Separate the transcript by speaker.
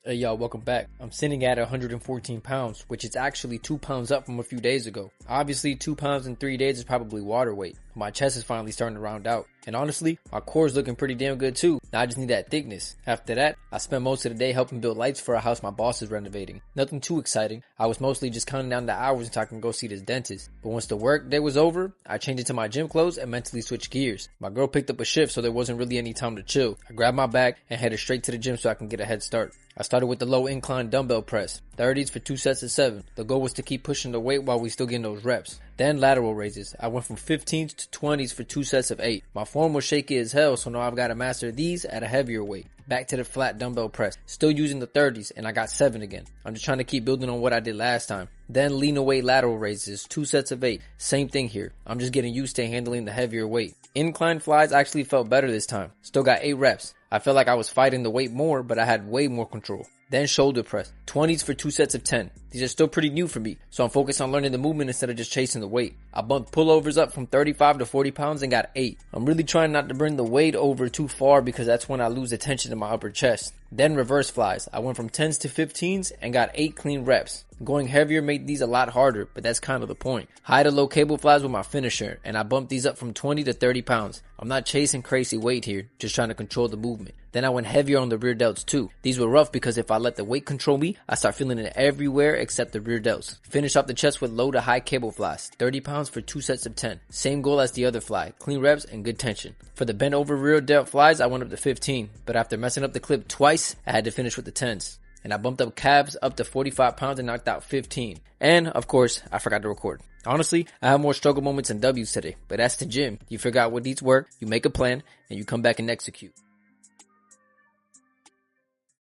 Speaker 1: Hey y'all, welcome back. I'm sitting at 114 pounds, which is actually 2 pounds up from a few days ago. Obviously, 2 pounds in 3 days is probably water weight. My chest is finally starting to round out. And honestly, my core is looking pretty damn good too. Now I just need that thickness. After that, I spent most of the day helping build lights for a house my boss is renovating. Nothing too exciting. I was mostly just counting down the hours until I can go see this dentist. But once the work day was over, I changed into my gym clothes and mentally switched gears. My girl picked up a shift, so there wasn't really any time to chill. I grabbed my bag and headed straight to the gym so I can get a head start. I started with the low incline dumbbell press, 30s for 2 sets of 7. The goal was to keep pushing the weight while we still getting those reps. Then lateral raises. I went from 15s to 20s for 2 sets of 8. My form was shaky as hell, so now I've got to master these at a heavier weight. Back to the flat dumbbell press, still using the 30s, and I got 7 again. I'm just trying to keep building on what I did last time. Then lean away lateral raises, 2 sets of 8. Same thing here. I'm just getting used to handling the heavier weight. Incline flies actually felt better this time. Still got 8 reps. I felt like I was fighting the weight more, but I had way more control. Then shoulder press, 20s for 2 sets of 10. These are still pretty new for me, so I'm focused on learning the movement instead of just chasing the weight. I bumped pullovers up from 35 to 40 pounds and got 8. I'm really trying not to bring the weight over too far because that's when I lose the tension in my upper chest. Then reverse flies. I went from 10s to 15s and got 8 clean reps. Going heavier made these a lot harder, but that's kind of the point. High to low cable flies with my finisher, and I bumped these up from 20 to 30 pounds. I'm not chasing crazy weight here, just trying to control the movement. Then I went heavier on the rear delts too. These were rough because if I let the weight control me, I start feeling it everywhere except the rear delts. Finish off the chest with low to high cable flies, 30 pounds for 2 sets of 10. Same goal as the other fly, clean reps and good tension. For the bent over rear delt flies, I went up to 15, but after messing up the clip twice, I had to finish with the 10s. And I bumped up calves up to 45 pounds and knocked out 15. And, of course, I forgot to record. Honestly, I have more struggle moments than W's today, but that's the gym. You figure out what needs work, you make a plan, and you come back and execute.